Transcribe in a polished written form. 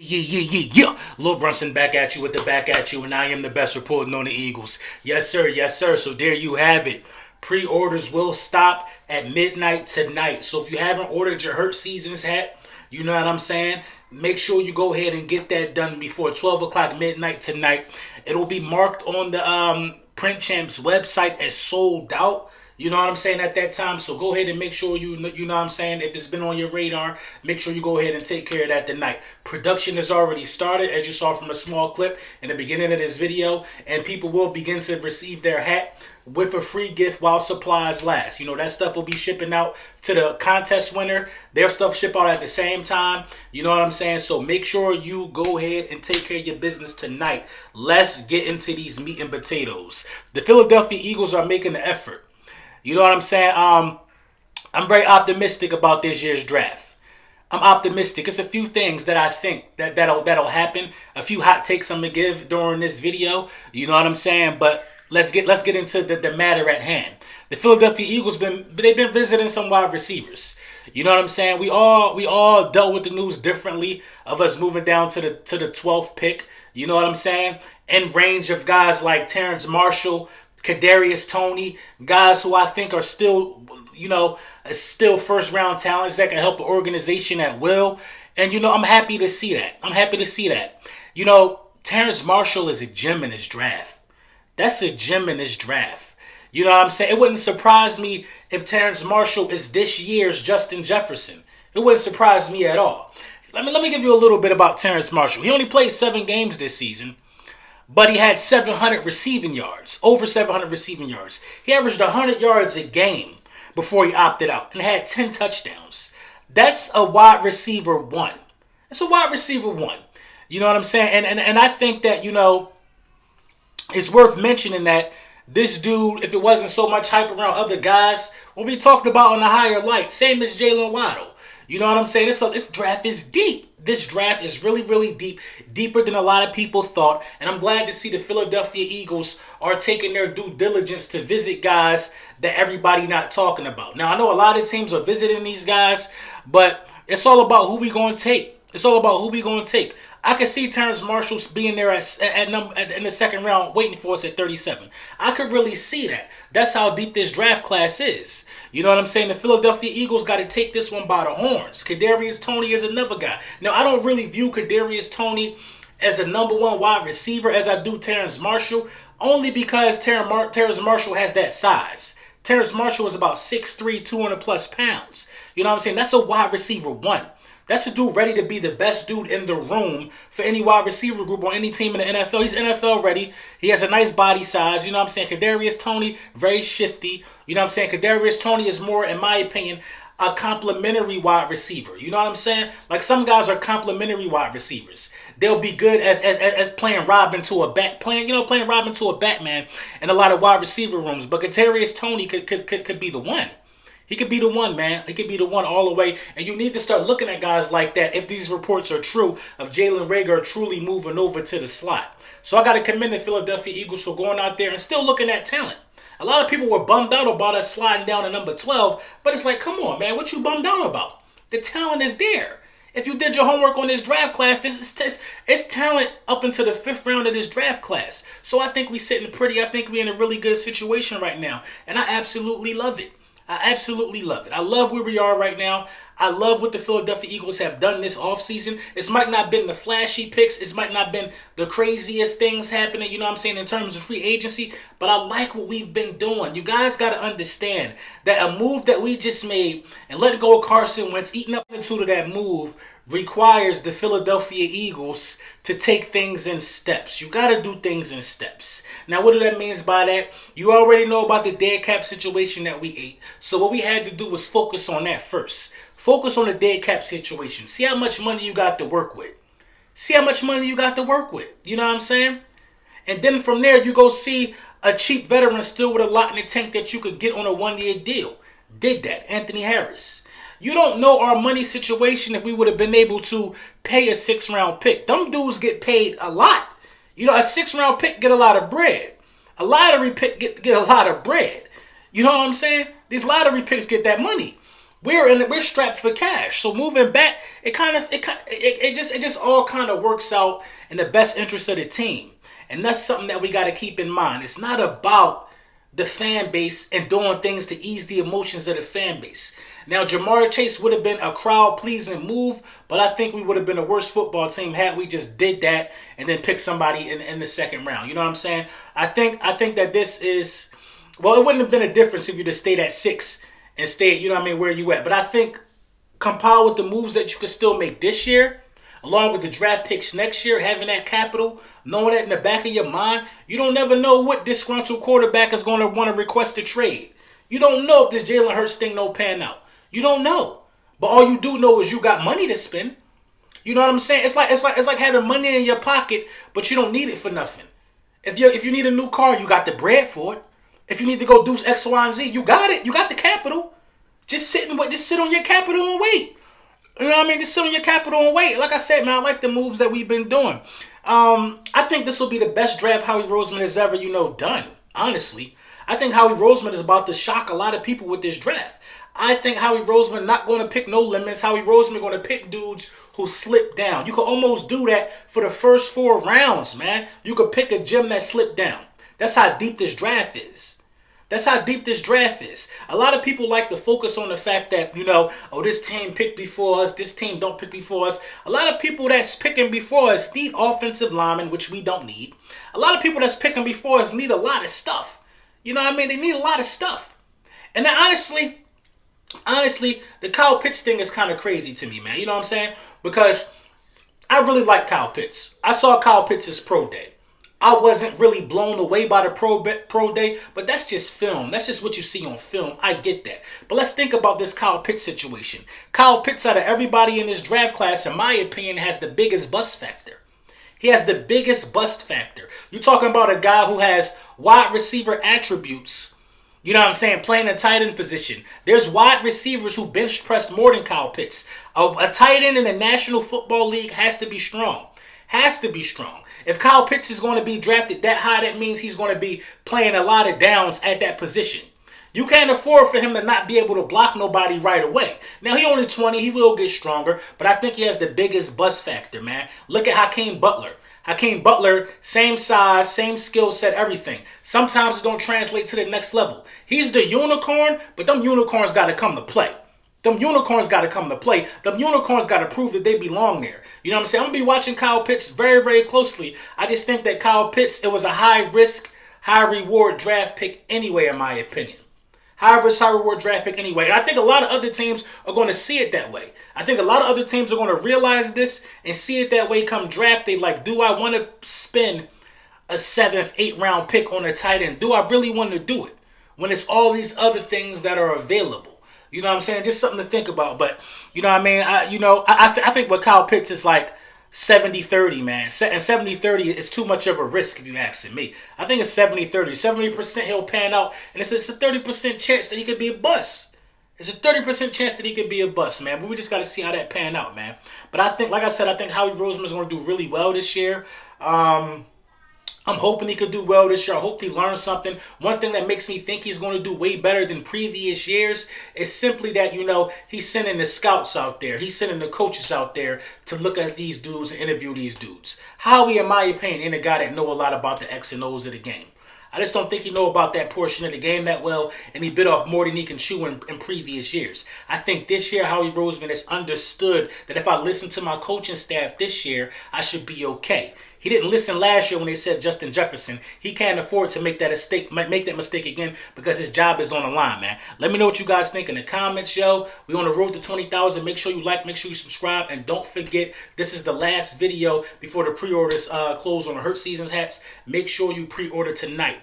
Yeah. Lil Brunson back at you with the back at you, and I am the best reporting on the Eagles. Yes, sir. Yes, sir. So there you have it. Pre-orders will stop at midnight tonight. So if you haven't ordered your Hurt Seasons hat, you know what I'm saying? Make sure you go ahead and get that done before 12 o'clock midnight tonight. It'll be marked on the Print Champs website as sold out. You know what I'm saying at that time. So go ahead and make sure you know what I'm saying. If it's been on your radar, make sure you go ahead and take care of that tonight. Production has already started, as you saw from a small clip in the beginning of this video, and people will begin to receive their hat with a free gift while supplies last. You know, that stuff will be shipping out to the contest winner. Their stuff ship out at the same time. You know what I'm saying? So make sure you go ahead and take care of your business tonight. Let's get into these meat and potatoes. The Philadelphia Eagles are making an effort. You know what I'm saying? I'm very optimistic about this year's draft. I'm optimistic. It's a few things that I think that'll happen. A few hot takes I'm gonna give during this video. You know what I'm saying? But let's get into the matter at hand. The Philadelphia Eagles they've been visiting some wide receivers. You know what I'm saying? We all dealt with the news differently of us moving down to the 12th pick. You know what I'm saying? In range of guys like Terrace Marshall, Kadarius, Toney, guys who I think are still, still first round talents that can help an organization at will. And, I'm happy to see that. Terrace Marshall is a gem in his draft. That's a gem in his draft. You know what I'm saying? It wouldn't surprise me if Terrace Marshall is this year's Justin Jefferson. It wouldn't surprise me at all. Let me give you a little bit about Terrace Marshall. He only played 7 games this season, but he had 700 receiving yards, over 700 receiving yards. He averaged 100 yards a game before he opted out and had 10 touchdowns. That's a wide receiver one. It's a wide receiver one. You know what I'm saying? And I think that, it's worth mentioning that this dude, if it wasn't so much hype around other guys, will be talked about in a higher light. Same as Jalen Waddle. You know what I'm saying? This draft is deep. This draft is really, really deep, deeper than a lot of people thought. And I'm glad to see the Philadelphia Eagles are taking their due diligence to visit guys that everybody not talking about. Now, I know a lot of teams are visiting these guys, but it's all about who we going to take. I can see Terrace Marshall being there in the second round waiting for us at 37. I could really see that. That's how deep this draft class is. You know what I'm saying? The Philadelphia Eagles got to take this one by the horns. Kadarius Toney is another guy. Now, I don't really view Kadarius Toney as a number one wide receiver as I do Terrace Marshall, only because Terrace Marshall has that size. Terrace Marshall is about 6'3", 200 plus pounds. You know what I'm saying? That's a wide receiver one. That's a dude ready to be the best dude in the room for any wide receiver group or any team in the NFL. He's NFL ready. He has a nice body size. You know what I'm saying? Kadarius Toney, very shifty. You know what I'm saying? Kadarius Toney is more, in my opinion, a complimentary wide receiver. You know what I'm saying? Like some guys are complimentary wide receivers. They'll be good as playing Robin to a Batman in a lot of wide receiver rooms. But Kadarius Toney could be the one. He could be the one, man. He could be the one all the way. And you need to start looking at guys like that if these reports are true of Jalen Reagor truly moving over to the slot. So I got to commend the Philadelphia Eagles for going out there and still looking at talent. A lot of people were bummed out about us sliding down to number 12. But it's like, come on, man. What you bummed out about? The talent is there. If you did your homework on this draft class, it's talent up into the 5th round of this draft class. So I think we're sitting pretty. I think we're in a really good situation right now. And I absolutely love it. I love where we are right now. I love what the Philadelphia Eagles have done this offseason. It might not have been the flashy picks. It might not have been the craziest things happening, you know what I'm saying, in terms of free agency. But I like what we've been doing. You guys got to understand that a move that we just made and letting go of Carson Wentz, eating up into that move, requires the Philadelphia Eagles to take things in steps. You got to do things in steps. Now, what do that mean by that? You already know about the dead cap situation that we ate. So what we had to do was focus on that first. Focus on the dead cap situation. See how much money you got to work with. You know what I'm saying? And then from there, you go see a cheap veteran still with a lot in the tank that you could get on a 1-year deal. Did that. Anthony Harris. You don't know our money situation if we would have been able to pay a 6th-round pick. Them dudes get paid a lot. A 6th-round pick get a lot of bread. A lottery pick get a lot of bread. You know what I'm saying? These lottery picks get that money. we're strapped for cash. So moving back, it just all kind of works out in the best interest of the team. And that's something that we got to keep in mind. It's not about the fan base and doing things to ease the emotions of the fan base. Now, Jamar Chase would have been a crowd-pleasing move, but I think we would have been a worse football team had we just did that and then picked somebody in the second round. You know what I'm saying? I think that this is, well, it wouldn't have been a difference if you just stayed at 6 and stayed, you know what I mean, where you at. But I think compiled with the moves that you could still make this year, along with the draft picks next year, having that capital, knowing that in the back of your mind, you don't never know what disgruntled quarterback is going to want to request a trade. You don't know if this Jalen Hurts thing don't pan out. You don't know. But all you do know is you got money to spend. You know what I'm saying? It's like having money in your pocket, but you don't need it for nothing. If you need a new car, you got the bread for it. If you need to go do X, Y, and Z, you got it. You got the capital. Just sit on your capital and wait. You know what I mean? Just sit on your capital and wait. Like I said, man, I like the moves that we've been doing. I think this will be the best draft Howie Roseman has ever, done. Honestly, I think Howie Roseman is about to shock a lot of people with this draft. I think Howie Roseman not going to pick no limits. Howie Roseman going to pick dudes who slip down. You could almost do that for the first 4 rounds, man. You could pick a gem that slipped down. That's how deep this draft is. That's how deep this draft is. A lot of people like to focus on the fact that, this team picked before us, this team don't pick before us. A lot of people that's picking before us need offensive linemen, which we don't need. A lot of people that's picking before us need a lot of stuff. You know what I mean? They need a lot of stuff. And then honestly, the Kyle Pitts thing is kind of crazy to me, man. You know what I'm saying? Because I really like Kyle Pitts. I saw Kyle Pitts' pro day. I wasn't really blown away by the pro day, but that's just film. That's just what you see on film. I get that. But let's think about this Kyle Pitts situation. Kyle Pitts, out of everybody in this draft class, in my opinion, has the biggest bust factor. He has the biggest bust factor. You're talking about a guy who has wide receiver attributes. You know what I'm saying? Playing a tight end position. There's wide receivers who bench press more than Kyle Pitts. A tight end in the National Football League has to be strong. Has to be strong. If Kyle Pitts is going to be drafted that high, that means he's going to be playing a lot of downs at that position. You can't afford for him to not be able to block nobody right away. Now, he only 20. He will get stronger, but I think he has the biggest bust factor, man. Look at Hakeem Butler. Hakeem Butler, same size, same skill set, everything. Sometimes it don't translate to the next level. He's the unicorn, but them unicorns got to come to play. Them unicorns got to come to play. Them unicorns got to prove that they belong there. You know what I'm saying? I'm going to be watching Kyle Pitts very, very closely. I just think that Kyle Pitts, it was a high-risk, high-reward draft pick anyway, in my opinion. High-risk, high-reward draft pick anyway. And I think a lot of other teams are going to see it that way. I think a lot of other teams are going to realize this and see it that way come draft day. Like, do I want to spend a 7th, 8th round pick on a tight end? Do I really want to do it when it's all these other things that are available? You know what I'm saying? Just something to think about. But, you know what I mean? I think with Kyle Pitts is like 70-30, man. And 70-30 is too much of a risk if you ask me. I think it's 70-30. 70% he'll pan out. And it's a 30% chance that he could be a bust. It's a 30% chance that he could be a bust, man. But we just got to see how that pan out, man. But I think, like I said, I think Howie Roseman is going to do really well this year. I'm hoping he could do well this year. I hope he learns something. One thing that makes me think he's going to do way better than previous years is simply that, he's sending the scouts out there. He's sending the coaches out there to look at these dudes and interview these dudes. Howie, in my opinion, ain't a guy that know a lot about the X and O's of the game. I just don't think he know about that portion of the game that well, and he bit off more than he can chew in previous years. I think this year, Howie Roseman has understood that if I listen to my coaching staff this year, I should be okay. He didn't listen last year when they said Justin Jefferson. He can't afford to make that mistake again because his job is on the line, man. Let me know what you guys think in the comments, yo. We on the road to 20,000. Make sure you like, make sure you subscribe, and don't forget, this is the last video before the pre-orders close on the Hurt Seasons hats. Make sure you pre-order tonight.